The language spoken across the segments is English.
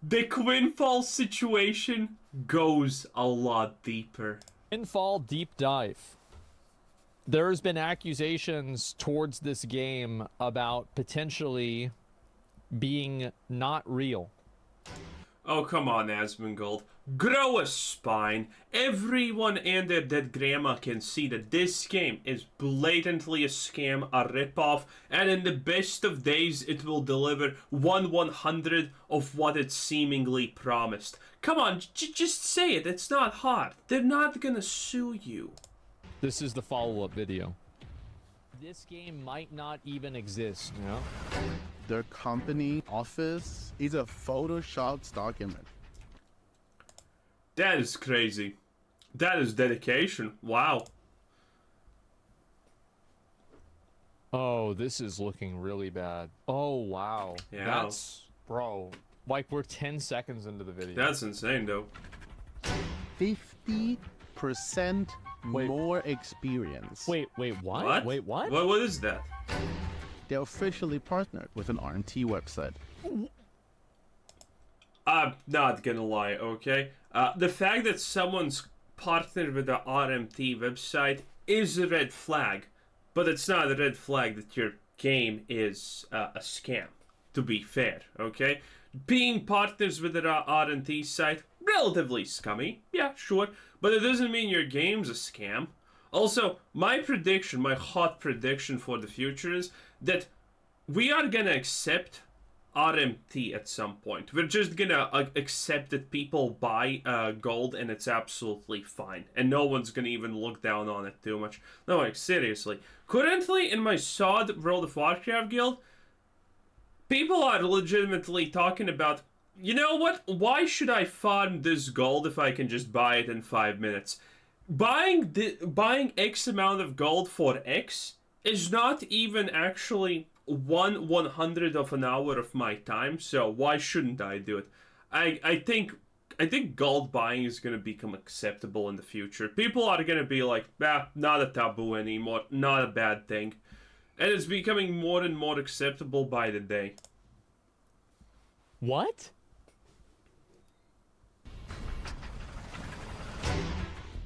The Quinfall situation goes a lot deeper. Quinfall deep dive. There's been accusations towards this game about potentially being not real. Oh, come on, Asmongold. Grow a spine. Everyone and their dead grandma can see that this game is blatantly a scam, a ripoff, and in the best of days, it will deliver 1/100 of what it seemingly promised. Come on, just say it. It's not hard. They're not gonna sue you. This is the follow-up video. This game might not even exist. Yeah. Their company office is a photoshopped stock image. That is crazy. That is dedication. Wow. Oh, this is looking really bad. Oh, wow. Yeah. That's... Bro. Like, we're 10 seconds into the video. That's insane, though. 50% more experience. Wait, what? What? Wait, what? What is that? They're officially partnered with an RMT website. I'm not gonna lie, okay? The fact that someone's partnered with the RMT website is a red flag, but it's not a red flag that your game is a scam, to be fair, okay? Being partners with the RMT site, relatively scummy, yeah, sure, but it doesn't mean your game's a scam. Also, my hot prediction for the future is that we are gonna accept RMT at some point. We're just gonna accept that people buy gold and it's absolutely fine. And no one's gonna even look down on it too much. No, like, seriously. Currently, in my SOD World of Warcraft guild, people are legitimately talking about, you know what? Why should I farm this gold if I can just buy it in 5 minutes? Buying X amount of gold for X is not even actually 1/100 of an hour of my time, so why shouldn't I do it? I think gold buying is gonna become acceptable in the future. People are gonna be like, not a taboo anymore, not a bad thing. And it's becoming more and more acceptable by the day. What?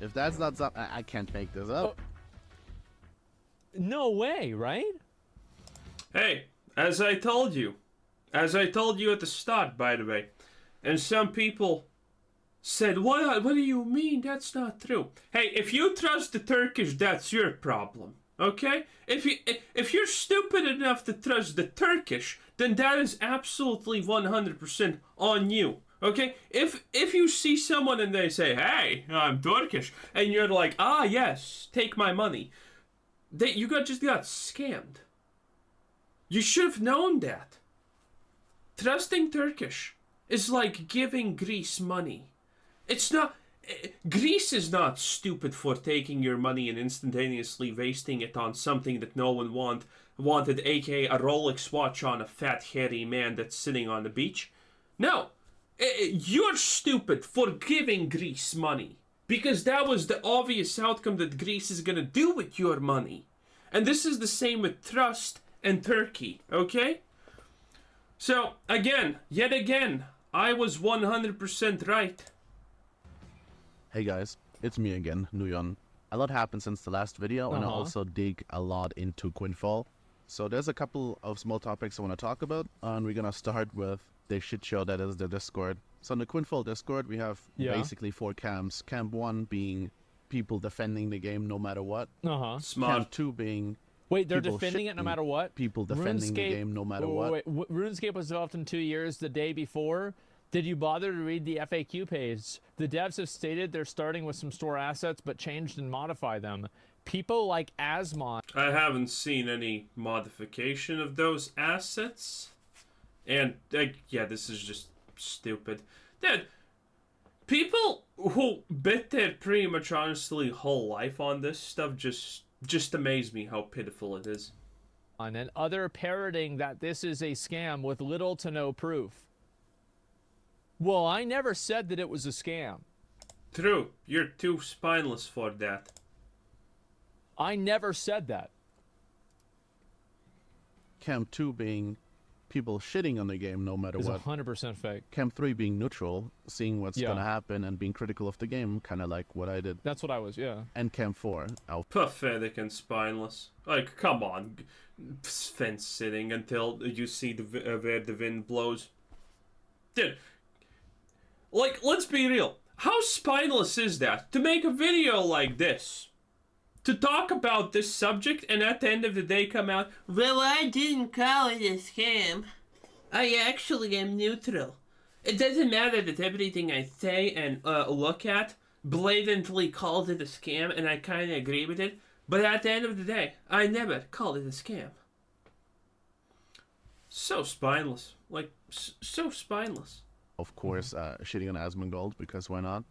If that's not something, I can't make this up. No way, right? Hey, as I told you at the start, by the way, and some people said, what do you mean? That's not true. Hey, if you trust the Turkish, that's your problem, okay? If you're stupid enough to trust the Turkish, then that is absolutely 100% on you. Okay, if you see someone and they say, "Hey, I'm Turkish," and you're like, "Ah, yes, take my money," you just got scammed. You should have known that. Trusting Turkish is like giving Greece money. It's not. Greece is not stupid for taking your money and instantaneously wasting it on something that no one wanted, aka a Rolex watch on a fat hairy man that's sitting on the beach. No. You're stupid for giving Greece money, because that was the obvious outcome that Greece is gonna do with your money. And this is the same with trust and Turkey, okay? So, yet again, I was 100% right. Hey guys, it's me again, Nuyon. A lot happened since the last video, and I also dig a lot into Quinfall. So there's a couple of small topics I want to talk about, and we're gonna start with the shit show that is the Discord. So in the Quinfall Discord, we have basically 4 camps. Camp 1 being people defending the game no matter what. Smart. Camp 2 being... Wait, they're defending it no matter what? People defending the game no matter what. Wait, RuneScape was developed in 2 years. The day before, did you bother to read the FAQ page? The devs have stated they're starting with some store assets, but changed and modify them. People like Asmongold. I haven't seen any modification of those assets. And, yeah, this is just stupid. Dude, people who bet their pretty much honestly whole life on this stuff just amaze me how pitiful it is. And other parroting that this is a scam with little to no proof. Well, I never said that it was a scam. True, you're too spineless for that. I never said that. Camp 2 being people shitting on the game no matter It's what. 100% fake. Cam 3 being neutral, seeing what's gonna happen and being critical of the game, kind of like what I did. That's what I was, yeah. And Cam 4, Pathetic and spineless. Like, come on. Fence sitting until you see where the wind blows. Dude. Like, let's be real. How spineless is that? To make a video like this. To talk about this subject and at the end of the day come out, well, I didn't call it a scam. I actually am neutral. It doesn't matter that everything I say and look at blatantly calls it a scam, and I kind of agree with it, but at the end of the day, I never called it a scam. So spineless. Like, so spineless. of course, shitting on Asmongold, because why not?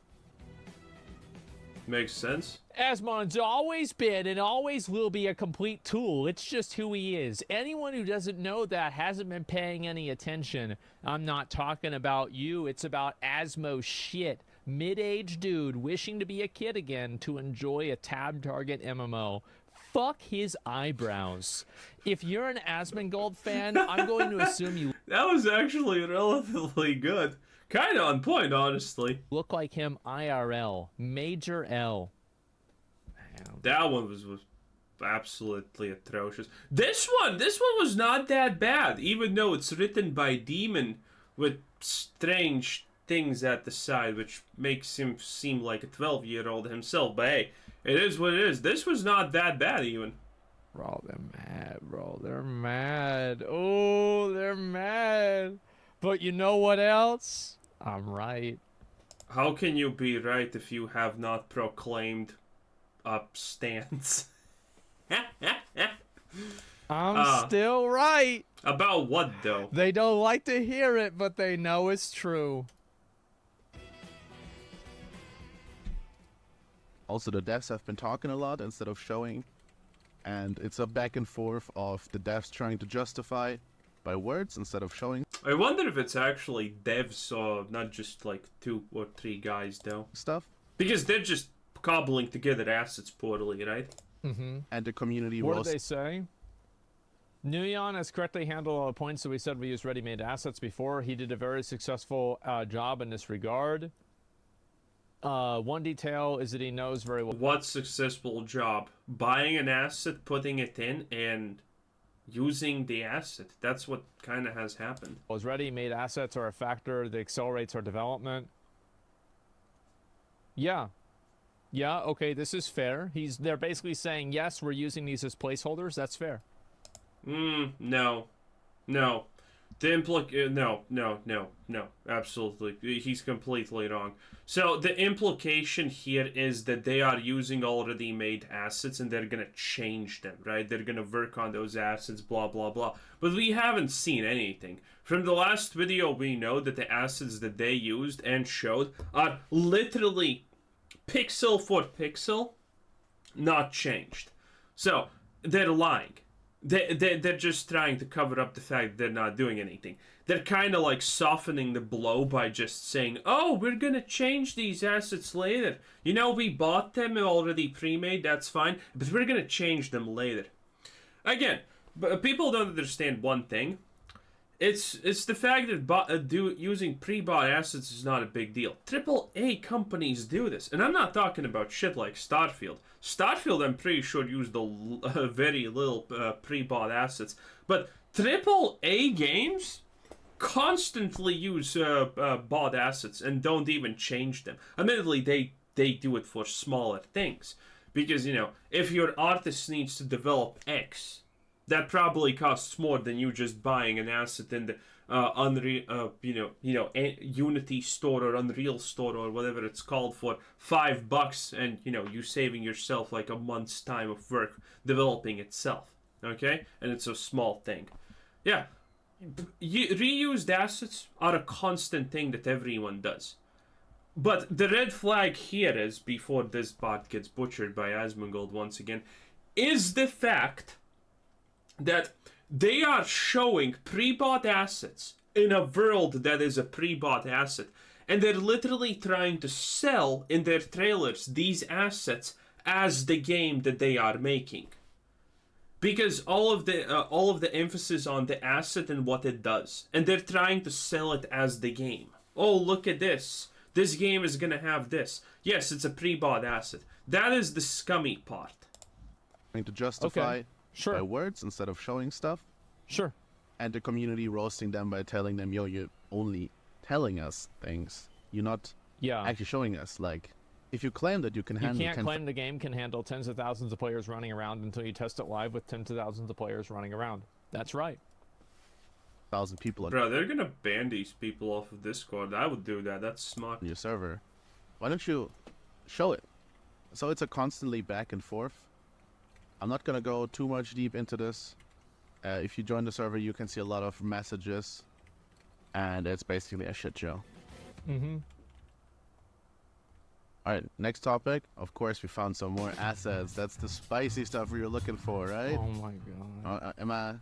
Makes sense. Asmon's always been and always will be a complete tool. It's just who he is. Anyone who doesn't know that hasn't been paying any attention. I'm not talking about you. It's about Asmo shit. Mid-aged dude wishing to be a kid again to enjoy a tab target MMO. Fuck his eyebrows. If you're an Asmongold fan, I'm going to assume you That was actually relatively good. Kind of on point, honestly. look like him IRL. Major L. That one was absolutely atrocious. This one was not that bad, even though it's written by Demon with strange things at the side, which makes him seem like a 12-year-old himself. But hey, it is what it is. This was not that bad, even. Bro, they're mad, bro. They're mad. Oh, they're mad. But you know what else? I'm right. How can you be right if you have not proclaimed up stance? I'm still right. About what, though? They don't like to hear it, but they know it's true. Also, the devs have been talking a lot instead of showing, and it's a back and forth of the devs trying to justify by words instead of showing I wonder if it's actually devs or not just like 2 or 3 guys, though. stuff. Because they're just cobbling together assets poorly, right? Mm-hmm. And the community What roast. did they say? Nuyon has correctly handled all the points that we said we used ready-made assets before. He did a very successful job in this regard. One detail is that he knows very well. What successful job? Buying an asset, putting it in, and using the asset. That's what kind of has happened. As ready-made assets are a factor that accelerates our development. Yeah. Yeah, okay, this is fair. They're basically saying, yes, we're using these as placeholders. That's fair. No. No. No, absolutely. He's completely wrong. So the implication here is that they are using already made assets and they're going to change them, right? They're going to work on those assets, blah, blah, blah. But we haven't seen anything. From the last video, we know that the assets that they used and showed are literally pixel for pixel, not changed. So they're lying. They're just trying to cover up the fact they're not doing anything. They're kind of like softening the blow by just saying, oh, we're going to change these assets later. You know, we bought them already pre-made, that's fine, but we're going to change them later. Again, but people don't understand one thing. It's the fact that using pre-bought assets is not a big deal. AAA companies do this. And I'm not talking about shit like Starfield. Starfield, I'm pretty sure, used very little pre-bought assets. But AAA games constantly use bought assets and don't even change them. Admittedly, they do it for smaller things. Because, you know, if your artist needs to develop X, that probably costs more than you just buying an asset in the Unreal, Unity store or Unreal store or whatever it's called for $5, and you saving yourself like a month's time of work developing itself. Okay, and it's a small thing. Yeah, reused assets are a constant thing that everyone does. But the red flag here is, before this bot gets butchered by Asmongold once again, is the fact that they are showing pre-bought assets in a world that is a pre-bought asset, and they're literally trying to sell in their trailers these assets as the game that they are making. because all of the emphasis on the asset and what it does, and they're trying to sell it as the game. Oh, look at this. This game is gonna have this. Yes, it's a pre-bought asset. That is the scummy part. Trying to justify Sure. by words instead of showing stuff, Sure. and the community roasting them by telling them, yo, you're only telling us things. You're not Yeah. actually showing us. Like, if you claim that you can You handle can't claim the game can handle tens of thousands of players running around until you test it live with tens of thousands of players running around. That's right. 1,000 people on Bro, they're gonna ban these people off of Discord. I would do that. That's smart. your server. Why don't you show it? So it's a constantly back and forth. I'm not gonna go too much deep into this. If you join the server, you can see a lot of messages, and it's basically a shit show. Mm-hmm. All right, next topic. Of course, we found some more assets. That's the spicy stuff we were looking for, right? Oh my god.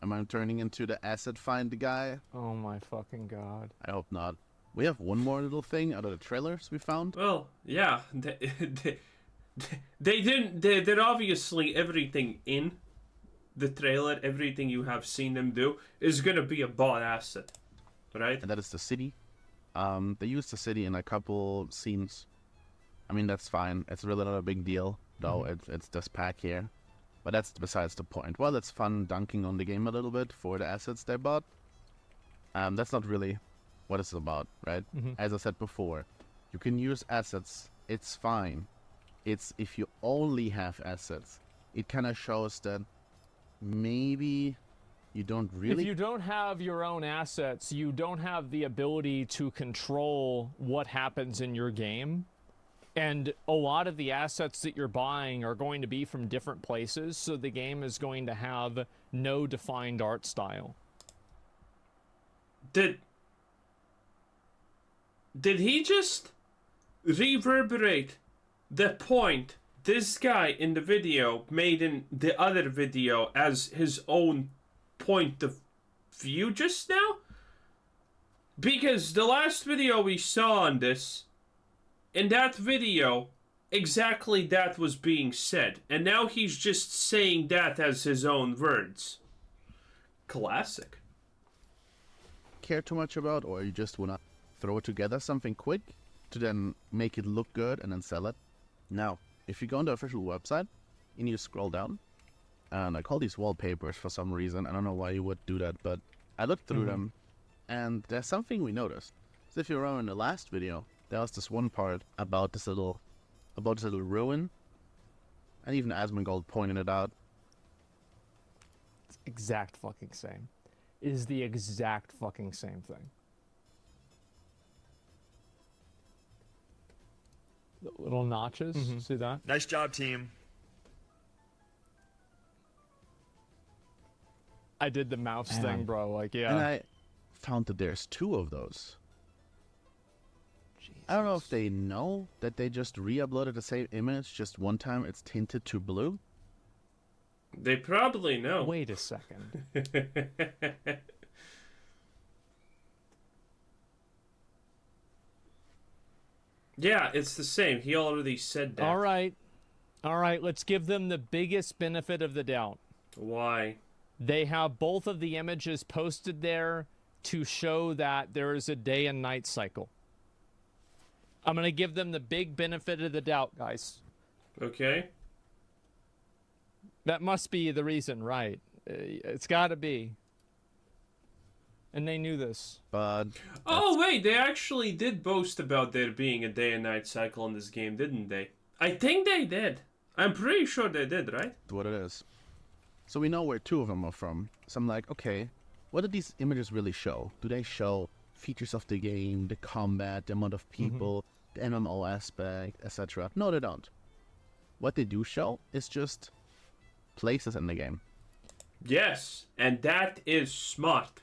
Am I turning into the asset find guy? Oh my fucking god. I hope not. We have one more little thing out of the trailers we found. Well, yeah, they didn't. They're obviously everything in the trailer, everything you have seen them do is gonna be a bought asset, right? And that is the city. They used the city in a couple scenes. I mean, that's fine. It's really not a big deal, though. It's just pack here. But that's besides the point. Well, it's fun dunking on the game a little bit for the assets they bought. That's not really what it's about, right? As I said before, you can use assets. It's fine. It's if you only have assets, it kind of shows that maybe you don't really. If you don't have your own assets, you don't have the ability to control what happens in your game. And a lot of the assets that you're buying are going to be from different places, so the game is going to have no defined art style. Did he just reverberate the point this guy in the video made in the other video as his own point of view just now? Because the last video we saw on this, in that video, exactly that was being said. And now he's just saying that as his own words. Classic. Care too much about, or you just wanna throw together something quick to then make it look good and then sell it. Now, if you go on the official website and you scroll down, and I call these wallpapers for some reason. I don't know why you would do that, but I looked through them, and there's something we noticed. So if you remember in the last video, there was this one part about this little ruin, and even Asmongold pointed it out. It's exact fucking same. It is the exact fucking same thing. The little notches, see that? Nice job, team. I did the mouse thing, bro. Like, yeah. And I found that there's two of those. I don't know if they know that they just re-uploaded the same image, just one time it's tinted to blue. They probably know. Wait a second. Yeah, it's the same. He already said that. All right. Let's give them the biggest benefit of the doubt. Why? They have both of the images posted there to show that there is a day and night cycle. I'm going to give them the big benefit of the doubt, guys. Okay. That must be the reason, right? It's got to be. And they knew this. But Oh, wait, they actually did boast about there being a day and night cycle in this game, didn't they? I think they did. I'm pretty sure they did, right? that's what it is. So we know where two of them are from. So I'm like, okay, what do these images really show? Do they show features of the game, the combat, the amount of people, the MMO aspect, etc.? No, they don't. What they do show is just places in the game. Yes, and that is smart.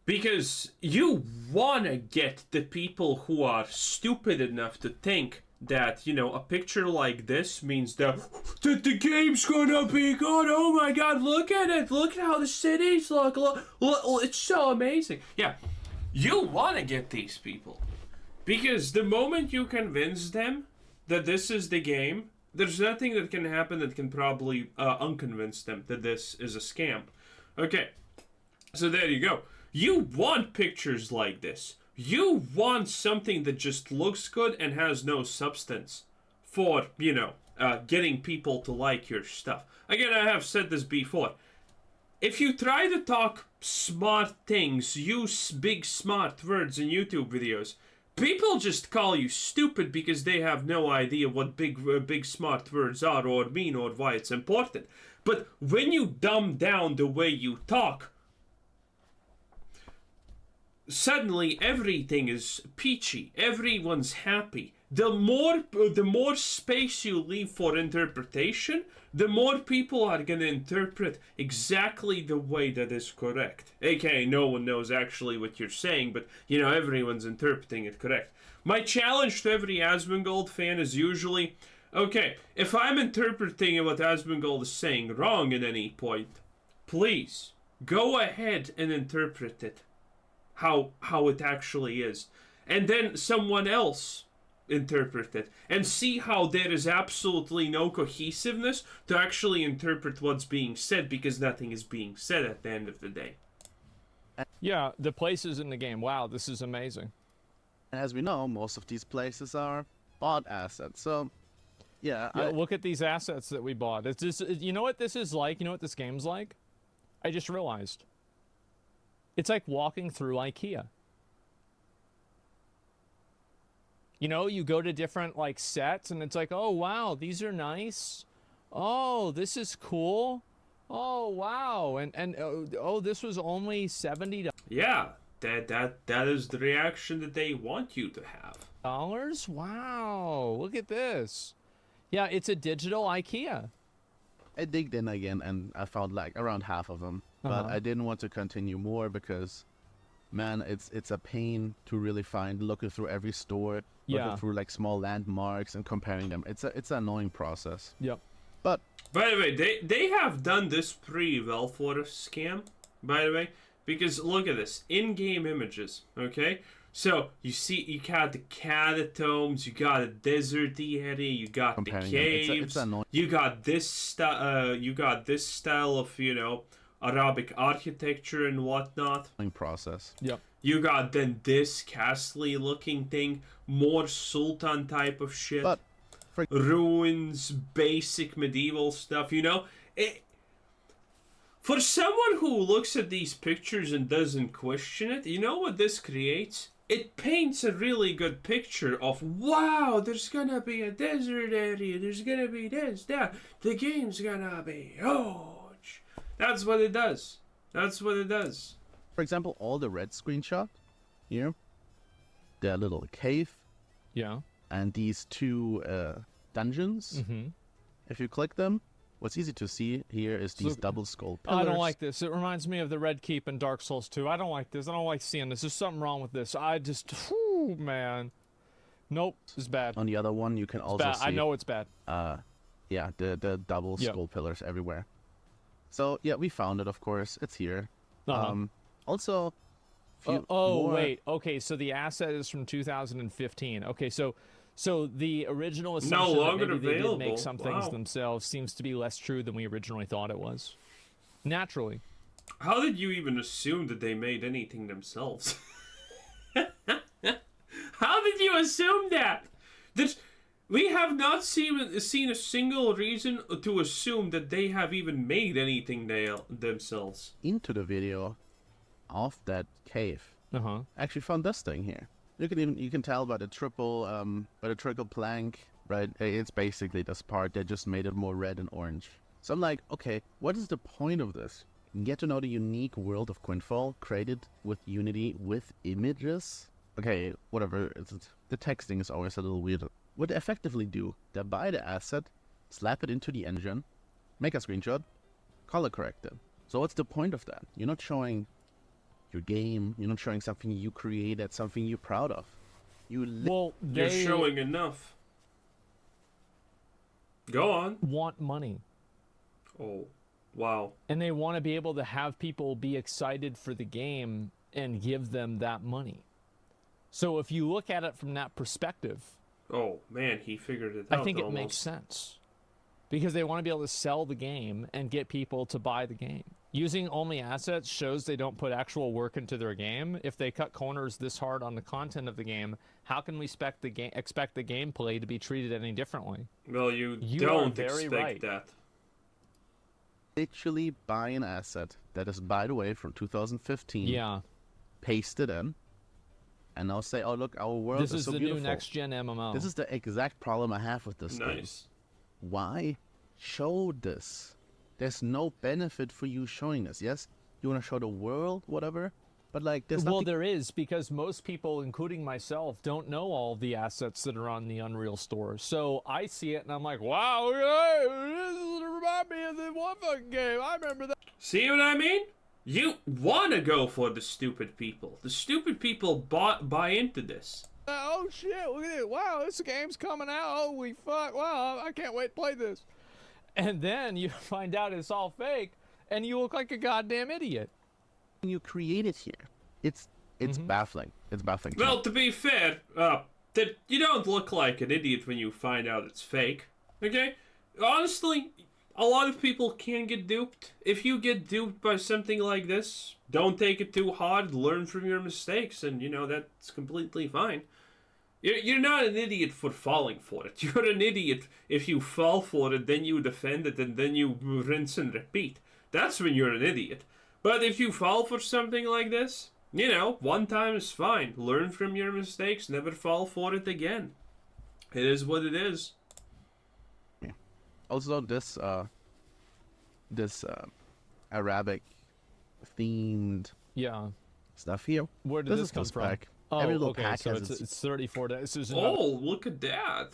Because you wanna get the people who are stupid enough to think that, you know, a picture like this means that the game's gonna be good. Oh my god, look at it. Look at how the cities look. Look, it's so amazing. Yeah, you wanna get these people. Because the moment you convince them that this is the game, there's nothing that can happen that can probably unconvince them that this is a scam. Okay, so there you go. You want pictures like this. You want something that just looks good and has no substance for, getting people to like your stuff. Again, I have said this before. If you try to talk smart things, use big smart words in YouTube videos, people just call you stupid because they have no idea what big smart words are or mean or why it's important. But when you dumb down the way you talk, suddenly everything is peachy. Everyone's happy. The more space you leave for interpretation, the more people are going to interpret exactly the way that is correct. AKA, no one knows actually what you're saying, but, everyone's interpreting it correct. My challenge to every Asmongold fan is usually, okay, if I'm interpreting what Asmongold is saying wrong at any point, please, go ahead and interpret it how it actually is. And then someone else interpret it and see how there is absolutely no cohesiveness to actually interpret what's being said, because nothing is being said at the end of the day. Yeah, the places in the game. Wow, this is amazing. And as we know, most of these places are bought assets. So, yeah. Look at these assets that we bought. It's just, you know what this is like? You know what this game's like? I just realized. It's like walking through IKEA. You go to different, sets, and it's like, oh, wow, these are nice. Oh, this is cool. Oh, wow. And this was only $70. Yeah, that is the reaction that they want you to have. Wow, look at this. Yeah, it's a digital IKEA. I digged in again, and I found, around half of them. But I didn't want to continue more because, man, it's a pain to really find, looking through every store, looking through small landmarks and comparing them. It's an annoying process. Yep. But by the way, they have done this pretty well for a scam, by the way, because look at this, in-game images, okay? So you got the catacombs, you got a deserty area, you got the caves, it's annoying. you got this style of Arabic architecture and whatnot. Process. Yep. You got then this castle-y looking thing, more Sultan type of shit. But ruins, basic medieval stuff, for someone who looks at these pictures and doesn't question it, you know what this creates? It paints a really good picture of, wow, there's gonna be a desert area, there's gonna be this, that, the game's gonna be huge. That's what it does. That's what it does. For example, all the red screenshot here, the little cave, and these two dungeons. If you click them, what's easy to see here is these double skull pillars. I don't like this. It reminds me of the Red Keep in Dark Souls 2. I don't like this. I don't like seeing this. There's something wrong with this. Whew, man. Nope, it's bad. On the other one, you can also see. I know it's bad. Yeah, the double skull pillars everywhere. So yeah, we found it. Of course, it's here. Also. Wait. Okay, so the asset is from 2015. Okay, so the original assumption that maybe they did make some things themselves seems to be less true than we originally thought it was. Naturally. How did you even assume that they made anything themselves? How did you assume that? We have not seen a single reason to assume that they have even made anything themselves. Into the video of that cave, actually found this thing here. You can tell by the triple plank, right? It's basically this part. They just made it more red and orange. So I'm like, okay, what is the point of this? Get to know the unique world of Quinfall, created with Unity with images. Okay, whatever. The texting is always a little weird. What they effectively do, they buy the asset, slap it into the engine, make a screenshot, color correct it. So what's the point of that? You're not showing your game. You're not showing something you created, something you're proud of. You're showing enough. Go on. Want money. Oh, wow. And they want to be able to have people be excited for the game and give them that money. So if you look at it from that perspective, oh man, he figured it out. I think it makes sense. because they want to be able to sell the game and get people to buy the game. Using only assets shows they don't put actual work into their game. If they cut corners this hard on the content of the game, how can we expect the gameplay to be treated any differently? Well, you are don't very expect right. that. Literally buy an asset that is, by the way, from 2015. Yeah. Paste it in, and now say, "Oh, look, our world This is so the beautiful." new next-gen MMO. This is the exact problem I have with this game. Nice. Why show this? There's no benefit for you showing this. Yes, you want to show the world, whatever, but like, there's Well, nothing. there is, because most people, including myself, don't know all the assets that are on the Unreal Store. So I see it and I'm like, wow, look at that. This reminds me of the one fucking game. I remember that. See what I mean? You want to go for the stupid people. The stupid people buy into this. Oh shit, look at it. Wow, this game's coming out. Holy fuck. Wow, I can't wait to play this. And then you find out it's all fake and you look like a goddamn idiot. You create it here. It's baffling. It's baffling. Well, to be fair, that you don't look like an idiot when you find out it's fake. Okay? Honestly, a lot of people can get duped. If you get duped by something like this, don't take it too hard. Learn from your mistakes, and that's completely fine. You're not an idiot for falling for it. You're an idiot if you fall for it, then you defend it, and then you rinse and repeat. That's when you're an idiot. But if you fall for something like this, one time is fine. Learn from your mistakes. Never fall for it again. It is what it is. Yeah. Also, this Arabic themed stuff here. Where did this come from? Pack. Oh, Every little okay, pack so has it's 34 days. This is Oh, look at that.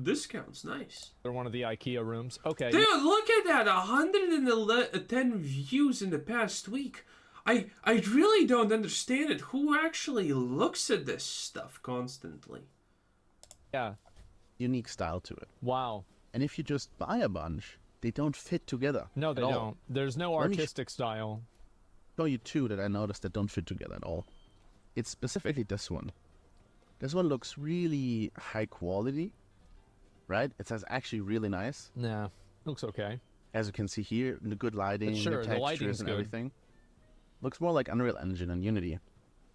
Discounts, nice. another one of the IKEA rooms. Okay. Dude, look at that. 110 views in the past week. I really don't understand it. Who actually looks at this stuff constantly? Yeah. unique style to it. Wow. And if you just buy a bunch, they don't fit together. No, they at all. don't. There's no Let me artistic style. Show you two that I noticed that don't fit together at all. It's specifically this one. This one looks really high quality, right? It says actually really nice. Nah, looks okay. As you can see here, the good lighting, Sure, the the lighting's textures and good. everything. Looks more like Unreal Engine and Unity.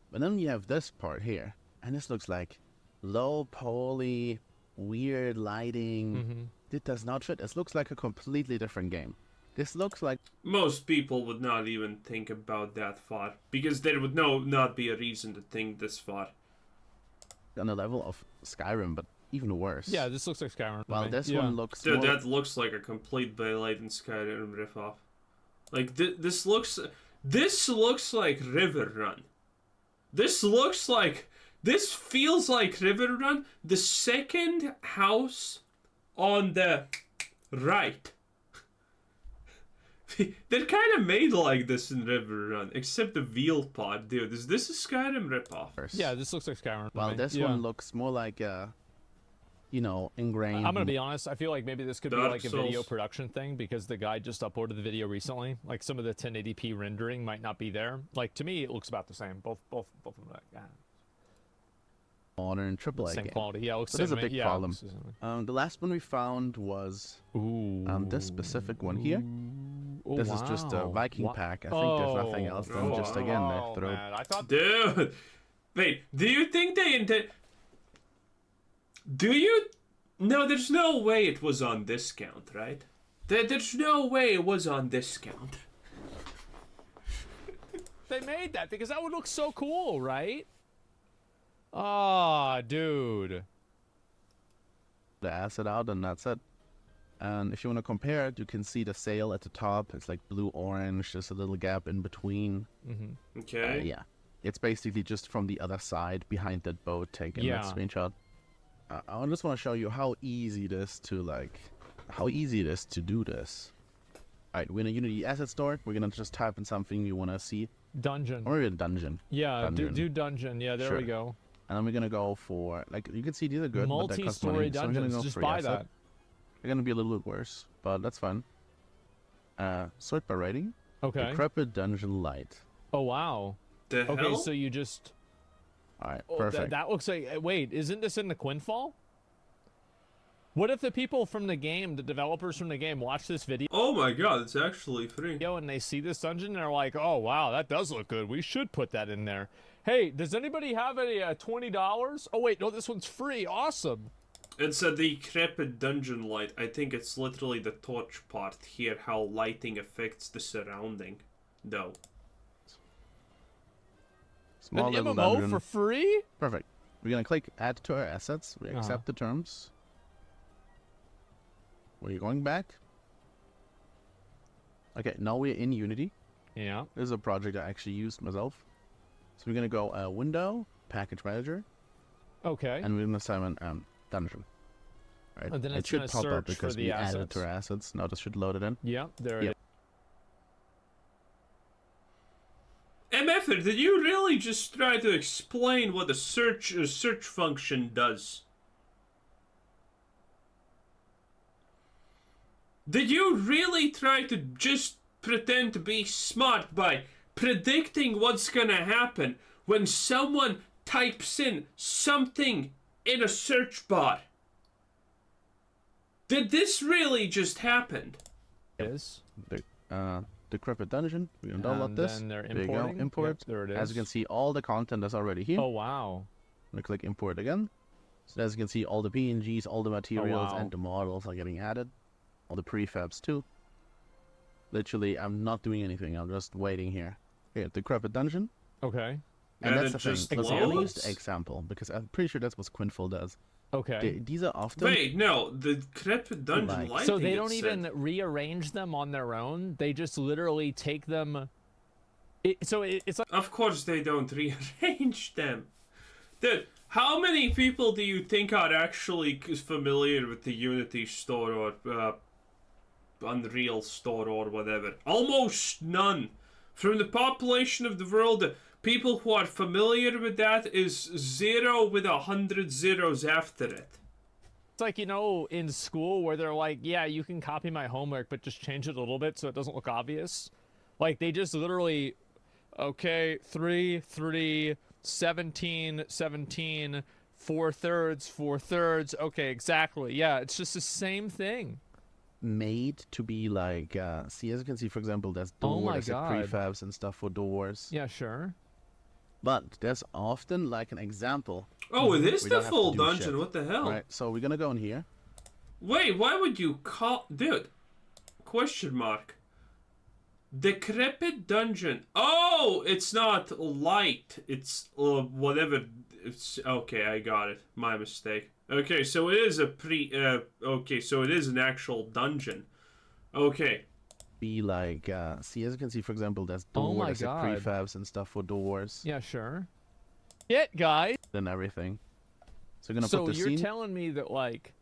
But then you have this part here, and this looks like low poly, weird lighting. Mm-hmm. It does not fit. This looks like a completely different game. This looks like Most people would not even think about that far, because there would not be a reason to think this far. on the level of Skyrim, but even worse. Yeah, this looks like Skyrim. to While me. this Yeah. one looks Dude, more... that looks like a complete Veilandeinese Skyrim ripoff. Like this looks like River Run. This feels like River Run. The second house on the right. They're kind of made like this in River Run, except the wheel pod, dude. Is this a Skyrim ripoff? worse. Yeah, this looks like Skyrim. to While me. this Yeah. one looks more like ingrained. I'm gonna be honest. I feel like maybe this could be Dark like a video Souls. production thing because the guy just uploaded the video recently. Like some of the 1080p rendering might not be there. Like to me, it looks about the same. Both of them are like modern AAA same game. quality. Yeah, it looks So the there's a same. big Yeah, problem. looks the same. The last one we found was Ooh. this specific one here. Oh, This is just a wow. Viking pack. I think there's nothing else than Oh, just again oh, they throw. man. I thought Dude, wait. Do you think they intend? Do you? No, there's no way it was on discount, right? There's no way it was on discount. they made that because that would look so cool, right? Ah, dude. The asset out and that's it. And if you want to compare it, you can see the sail at the top. It's like blue-orange. There's a little gap in between. Okay. Yeah. It's basically just from the other side behind that boat taking that Yeah. screenshot. I just want to show you how easy it is to do this. Alright, we're in a Unity asset store. We're gonna just type in something you want to see. Dungeon. Or a dungeon. Yeah, dungeon. do dungeon. Yeah, there we Sure. go. And then we're gonna go for, like, you can see these are good, but they cost Multi-story money. So I'm gonna dungeons. go Just for buy asset. that. They're gonna be a little bit worse, but that's fine. Sort by rating. Okay. Decrepit Dungeon Light. Oh wow. The Okay, hell? so you just. Alright, Oh, perfect. that looks like. Wait, isn't this in the Quinfall? What if the people from the game, the developers from the game, watch this video Oh my god, it's actually free. and they see this dungeon and they're like, oh wow, that does look good. We should put that in there. Hey, does anybody have a $20? Oh wait, no, this one's free. Awesome. It's a decrepit dungeon light. I think it's literally the torch part here, how lighting affects the surrounding, though. Small An little MMO dungeon. for free? Perfect. We're gonna click add to our assets. We accept the terms. We're going back. Okay, now we're in Unity. Yeah. This is a project I actually used myself. So we're gonna go window, package manager, Okay. and we're gonna summon dungeon. Right. And then it it's should gonna pop up search for because the we added assets. to our assets. Now this should load it in. Yeah, there it Yep. is. MFer, did you really just try to explain what the search function does? Did you really try to just pretend to be smart by predicting what's gonna happen when someone types in something in a search bar? Did this really just happen? It is. The decrepit dungeon. We're gonna download And this. then they're There you go. importing. Import. Yep, there it is. As you can see, all the content is already here. Oh wow. I'm gonna click import again. So as you can see, all the PNGs, all the materials, wow. and the models are getting added. All the prefabs too. Literally, I'm not doing anything. I'm just waiting here. Here, decrepit dungeon. Okay. And And that's it the thing. just Look, I only used loads? the example because I'm pretty sure that's what Quinfall does. Okay. These are often Wait, no, the decrepit dungeon Like- lighting. So they it don't said. even rearrange them on their own. They just literally take them. It's like Of course they don't rearrange them. Dude, how many people do you think are actually familiar with the Unity store or Unreal store or whatever? Almost none. From the population of the world, the people who are familiar with that is 0 with 100 zeros after it. it's like, you know, in school where they're like, yeah, you can copy my homework, but just change it a little bit so it doesn't look obvious. Like they just literally, okay, 3, 3, 17, 17, 4/3, 4/3. Okay, exactly. Yeah, it's just the same thing. made to be like, see, as you can see, for example, there's Oh my doors, like God. prefabs and stuff for doors. Yeah, sure. But there's often like an example. Oh, it is We the don't have to full do dungeon. shit. What the hell? Right, so we're gonna go in here. Wait, why would you call... Dude. Question mark. Decrepit dungeon. Oh, it's not light. It's whatever. It's okay. I got it. My mistake. Okay, so it is a okay, so it is an actual dungeon. Okay. Be like, see, as you can see, for example, there's Oh my doors, like God. prefabs and stuff for doors Yeah, sure. It, guys. and everything. So we're gonna So put the you're scene. telling me that, like,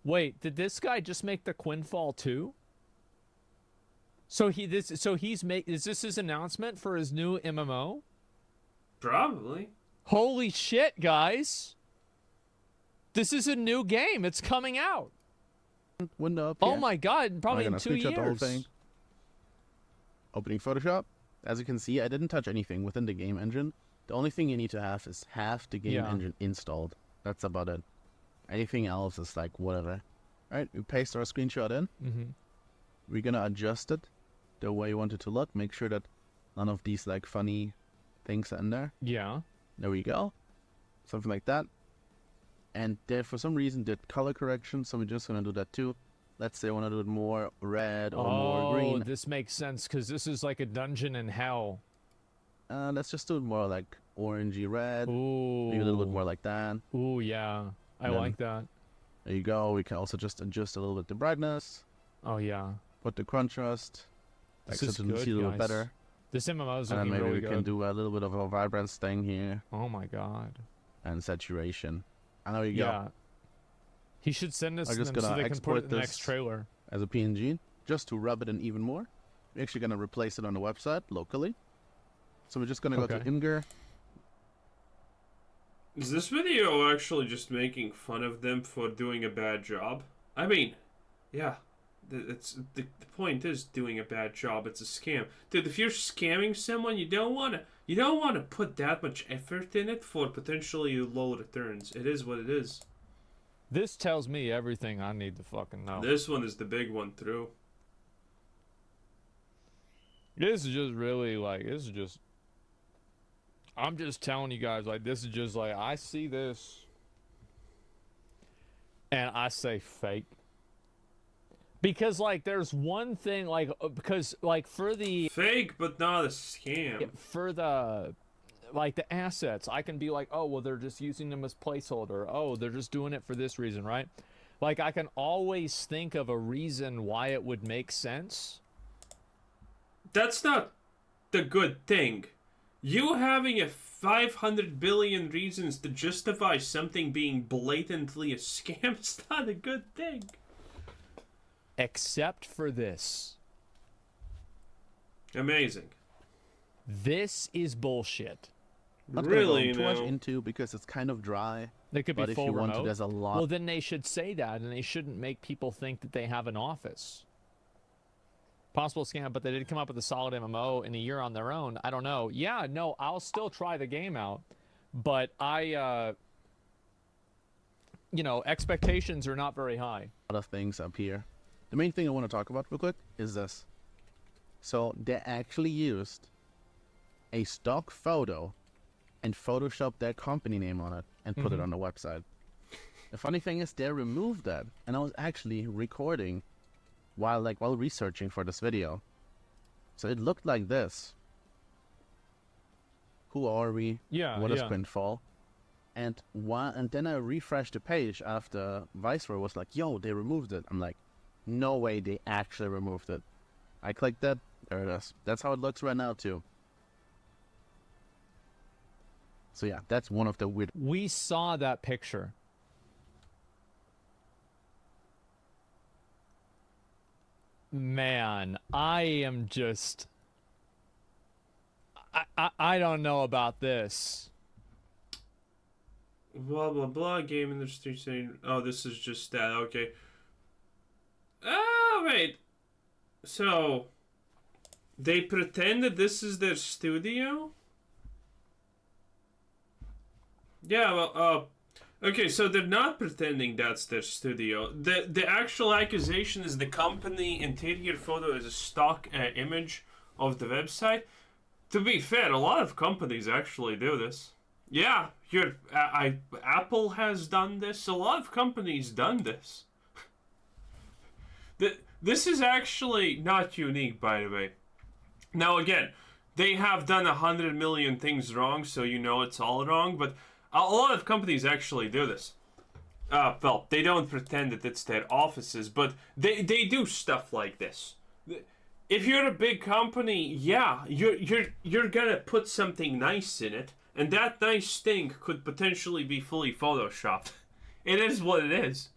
wait, did this guy just make the Quinfall 2? Is this his announcement for his new MMO? Probably. Holy shit, guys. This is a new game. It's coming out. Window up Oh here. my god, probably I'm in gonna 2 screenshot the whole years. thing. Opening Photoshop. As you can see, I didn't touch anything within the game engine. The only thing you need to have is half the game Yeah. engine installed. That's about it. Anything else is like whatever. Alright, we paste our screenshot in. Mm-hmm. We're gonna adjust it the way you want it to look. Make sure that none of these like funny things are in there. Yeah. There we go. Something like that. And there, for some reason, did color correction, so we're just gonna do that too. Let's say I want to do it more red or more green. This makes sense because this is like a dungeon in hell. Let's just do it more like orangey red. Ooh. Maybe a little bit more like that. Ooh, yeah. I Then- like that. There you go. We can also just adjust a little bit the brightness, Oh, yeah. put the contrast, like This so is to good, see a little guys. better. This MMO is And then looking maybe really we good. can do a little bit of a vibrance thing here Oh, my god. and saturation. And there you go. Yeah. He should send us I'm just them so gonna they can put it export in the next this. trailer. As a PNG, just to rub it in even more. We're actually gonna replace it on the website locally. So we're just gonna go to Okay. Imgur. Is this video actually just making fun of them for doing a bad job? I mean, yeah. The point is doing a bad job. It's a scam, dude. If you're scamming someone, you don't wanna put that much effort in it for potentially low returns. It is what it is. This tells me everything I need to fucking know. This one is the big one through. This is just really like, this is just, I'm just telling you guys, like, this is just like, I see this and I say fake. Because, like, there's one thing, like, because, like, for the... Fake, but not a scam. For the, like, the assets, I can be like, oh, well, they're just using them as placeholder. Oh, they're just doing it for this reason, right? Like, I can always think of a reason why it would make sense. That's not the good thing. You having a 500 billion reasons to justify something being blatantly a scam is not a good thing. Except for this. Amazing. This is bullshit. Not Really, gonna go too much into because it's kind of dry. They could be But if full you want remote. to, there's a lot. Well, then they should say that, and they shouldn't make people think that they have an office. Possible scam, but they did come up with a solid MMO in a year on their own. I don't know. Yeah, no, I'll still try the game out, but I, you know, expectations are not very high. A lot of things up here. The main thing I want to talk about real quick is this. So they actually used a stock photo and photoshopped their company name on it and put it on the website. The funny thing is they removed that, and I was actually recording while researching for this video. So it looked like this. Who are we? Yeah, What is yeah. Quinfall? And then I refreshed the page after Viceroy was like, yo, they removed it. I'm like, no way they actually removed it. I clicked that, there it is. That's how it looks right now too. So yeah, that's one of the weird. We saw that picture. Man, I am just... I don't know about this. Blah, blah, blah. Game industry saying... Oh, this is just that. Okay. Oh, wait. So... They pretend that this is their studio? Yeah, well, okay, so they're not pretending that's their studio. The actual accusation is the company interior photo is a stock image of the website. To be fair, a lot of companies actually do this. Yeah, Apple has done this. A lot of companies done this. This is actually not unique, by the way. Now again, they have done 100 million things wrong, so you know it's all wrong, but a lot of companies actually do this. Well, they don't pretend that it's their offices, but they do stuff like this. If you're a big company, yeah, you're gonna put something nice in it, and that nice thing could potentially be fully photoshopped. It is what it is.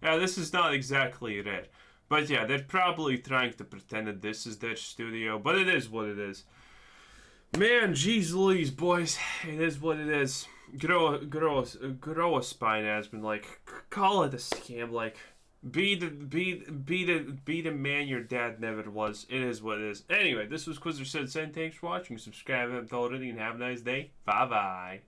Yeah, this is not exactly it. But yeah, they're probably trying to pretend that this is their studio, but it is what it is. Man, jeez Louise, boys, it is what it is. Grow a spine, Asmon. Like, call it a scam. Like, be the man your dad never was. It is what it is. Anyway, this was Quizzer Said. Thanks for watching. Subscribe if you haven't already, and have a nice day. Bye bye.